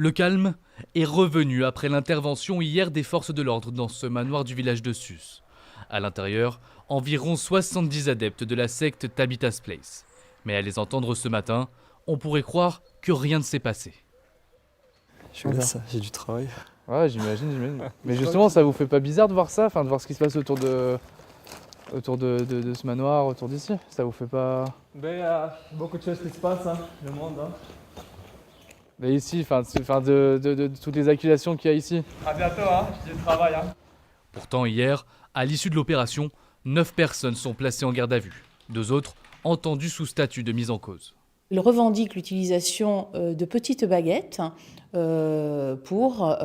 Le calme est revenu après l'intervention hier des forces de l'ordre dans ce manoir du village de Sus. À l'intérieur, environ 70 adeptes de la secte Tabitha's Place. Mais à les entendre ce matin, on pourrait croire que rien ne s'est passé. Je suis là, ça, j'ai du travail. Ouais, j'imagine. Mais justement, ça vous fait pas bizarre de voir ça, de voir ce qui se passe autour de ce manoir, autour d'ici? Ça vous fait pas... Ben, il y a beaucoup de choses qui se passent, hein, le monde. Hein. Mais ici, de toutes les accusations qu'il y a ici. À bientôt, hein, j'ai du travail. Hein. Pourtant hier, à l'issue de l'opération, 9 personnes sont placées en garde à vue. 2 autres entendues sous statut de mise en cause. Il revendique l'utilisation de petites baguettes pour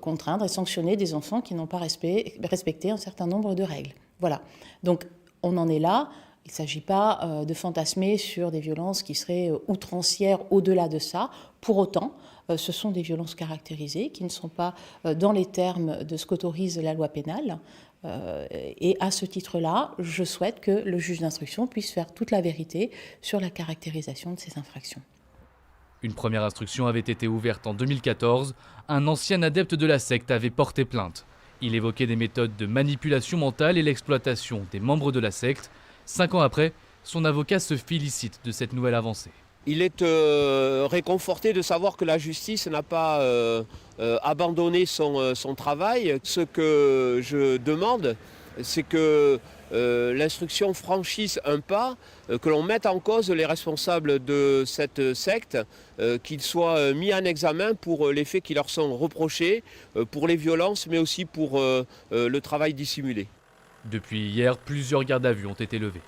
contraindre et sanctionner des enfants qui n'ont pas respecté un certain nombre de règles. Voilà. Donc on en est là. Il ne s'agit pas de fantasmer sur des violences qui seraient outrancières au-delà de ça. Pour autant, ce sont des violences caractérisées qui ne sont pas dans les termes de ce qu'autorise la loi pénale. Et à ce titre-là, je souhaite que le juge d'instruction puisse faire toute la vérité sur la caractérisation de ces infractions. Une première instruction avait été ouverte en 2014. Un ancien adepte de la secte avait porté plainte. Il évoquait des méthodes de manipulation mentale et l'exploitation des membres de la secte. 5 ans après, son avocat se félicite de cette nouvelle avancée. Il est réconforté de savoir que la justice n'a pas abandonné son travail. Ce que je demande, c'est que l'instruction franchisse un pas, que l'on mette en cause les responsables de cette secte, qu'ils soient mis en examen pour les faits qui leur sont reprochés, pour les violences, mais aussi pour le travail dissimulé. Depuis hier, plusieurs gardes à vue ont été levées.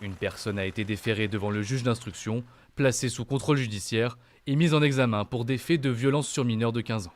Une personne a été déférée devant le juge d'instruction, placée sous contrôle judiciaire et mise en examen pour des faits de violence sur mineurs de 15 ans.